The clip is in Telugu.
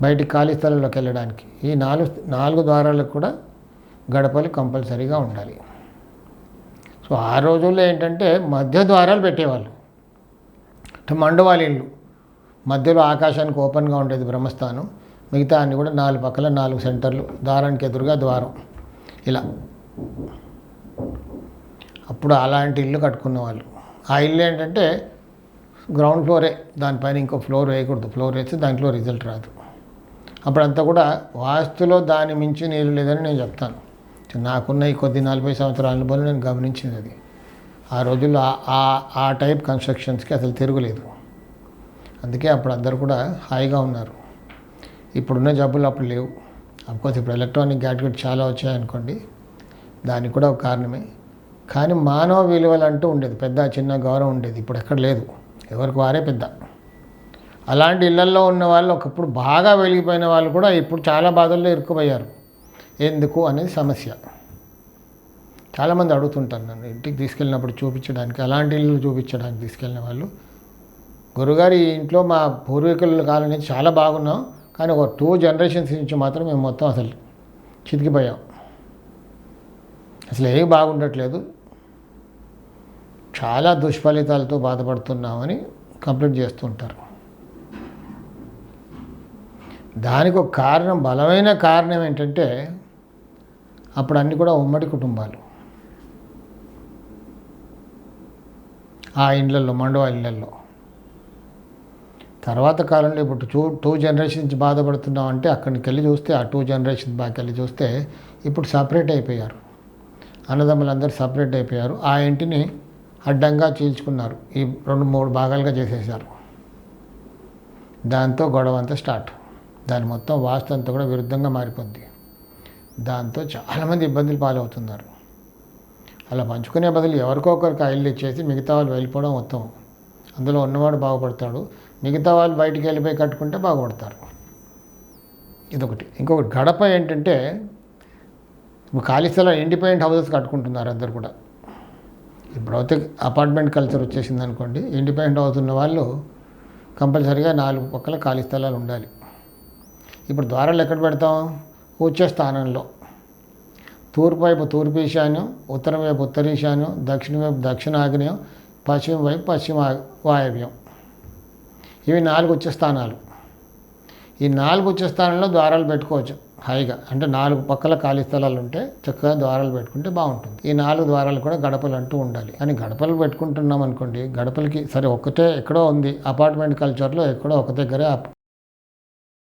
బయటికి ఖాళీ స్థలంలోకి వెళ్ళడానికి ఈ నాలుగు ద్వారాలకు కూడా గడపలు కంపల్సరీగా ఉండాలి. సో ఆ రోజుల్లో ఏంటంటే మధ్య ద్వారాలు పెట్టేవాళ్ళు. అంటే మండవాళ్ళ ఇల్లు మధ్యలో ఆకాశానికి ఓపెన్గా ఉండేది బ్రహ్మస్థానం, మిగతా అన్ని కూడా 4 పక్కల 4 సెంటర్లు, ద్వారానికి ఎదురుగా ద్వారం ఇలా. అప్పుడు అలాంటి ఇల్లు కట్టుకున్న వాళ్ళు. ఆ ఇల్లు ఏంటంటే గ్రౌండ్ ఫ్లోరే, దానిపైన ఇంకో ఫ్లోర్ వేయకూడదు. ఫ్లోర్ వేస్తే దాంట్లో రిజల్ట్ రాదు. అప్పుడంతా కూడా వాస్తులో దాని మించి నీళ్ళు లేదని నేను చెప్తాను. నాకున్న ఈ కొద్ది 40 సంవత్సరాల అనుభవం నేను గమనించింది అది. ఆ రోజుల్లో ఆ టైప్ కన్స్ట్రక్షన్స్కి అసలు తిరుగులేదు. అందుకే అప్పుడు అందరు కూడా హాయిగా ఉన్నారు. ఇప్పుడున్న జబ్బులు అప్పుడు లేవు. అఫ్కోర్స్ ఇప్పుడు ఎలక్ట్రానిక్ గ్యాడ్జెట్ చాలా వచ్చాయనుకోండి, దానికి కూడా ఒక కారణమే. కానీ మానవ విలువలు అంటూ ఉండేది, పెద్ద చిన్న గౌరవం ఉండేది. ఇప్పుడు ఎక్కడ లేదు, ఎవరికి వారే పెద్ద. అలాంటి ఇళ్లల్లో ఉన్న వాళ్ళు ఒకప్పుడు బాగా వెలిగిపోయిన వాళ్ళు కూడా ఇప్పుడు చాలా బాధల్లో ఇరుక్కుపోయారు. ఎందుకు అనేది సమస్య. చాలామంది అడుగుతుంటారు నన్ను, ఇంటికి తీసుకెళ్ళినప్పుడు చూపించడానికి, అలాంటి ఇల్లు చూపించడానికి తీసుకెళ్ళిన వాళ్ళు, గురుగారు ఈ ఇంట్లో మా పూర్వీకుల కాలం నుంచి చాలా బాగున్నాం, కానీ ఒక 2 జనరేషన్స్ నుంచి మాత్రం మేము మొత్తం అసలు చితికిపోయాం, అసలు ఏమీ బాగుండట్లేదు, చాలా దుష్ఫలితాలతో బాధపడుతున్నామని కంప్లైంట్ చేస్తుంటారు. దానికి ఒక కారణం, బలమైన కారణం ఏంటంటే అప్పుడు అన్నీ కూడా ఉమ్మడి కుటుంబాలు. ఆ ఇళ్ళల్లో, మండవ ఇళ్ళల్లో. తర్వాత కాలంలో ఇప్పుడు 2 జనరేషన్స్ బాధపడుతున్నాం అంటే అక్కడికి వెళ్ళి చూస్తే, ఆ 2 జనరేషన్స్ బాగా వెళ్ళి చూస్తే ఇప్పుడు సపరేట్ అయిపోయారు. అన్నదమ్ములందరూ సపరేట్ అయిపోయారు. ఆ ఇంటిని అడ్డంగా చీల్చుకున్నారు, ఈ 2-3 భాగాలుగా చేసేసారు. దాంతో గొడవ అంతా స్టార్ట్. దాని మొత్తం వాస్తు అంతా కూడా విరుద్ధంగా మారిపోద్ది. దాంతో చాలామంది ఇబ్బందులు పాలవుతున్నారు. అలా పంచుకునే బదులు ఎవరికో ఒకరికి ఆ ఇల్లు ఇచ్చేసి మిగతా వాళ్ళు వెళ్ళిపోవడం ఉత్తమం. అందులో ఉన్నవాడు బాగుపడతాడు, మిగతా వాళ్ళు బయటికి వెళ్ళిపోయి కట్టుకుంటే బాగుపడతారు. ఇదొకటి. ఇంకొకటి, గడప ఏంటంటే ఇప్పుడు ఖాళీ స్థలం ఇండిపెండెంట్ హౌసెస్ కట్టుకుంటున్నారు అందరు కూడా. ఇప్పుడైతే అపార్ట్మెంట్ కల్చర్ వచ్చేసింది అనుకోండి, ఇండిపెండెంట్ హౌస్ ఉన్న వాళ్ళు కంపల్సరీగా 4 పక్కల ఖాళీ స్థలాలు ఉండాలి. ఇప్పుడు ద్వారాలు ఎక్కడ పెడతాం? ఉచ్చ స్థానంలో. తూర్పు వైపు తూర్పు ఈశాన్యం, ఉత్తరం వైపు ఉత్తర ఈశాన్యం, దక్షిణ వైపు దక్షిణ ఆగ్నేయం, పశ్చిమ వైపు పశ్చిమ వాయవ్యం. ఇవి 4 ఉచ్చ స్థానాలు. ఈ 4 ఉచ్చ స్థానంలో ద్వారాలు పెట్టుకోవచ్చు హాయిగా. అంటే 4 పక్కల ఖాళీ స్థలాలు ఉంటే చక్కగా ద్వారాలు పెట్టుకుంటే బాగుంటుంది. ఈ 4 ద్వారాలు కూడా గడపలు అంటూ ఉండాలి. కానీ గడపలు పెట్టుకుంటున్నాం అనుకోండి, గడపలకి సరే ఒక్కటే ఎక్కడో ఉంది, అపార్ట్మెంట్ కల్చర్లో ఎక్కడో ఒక దగ్గరే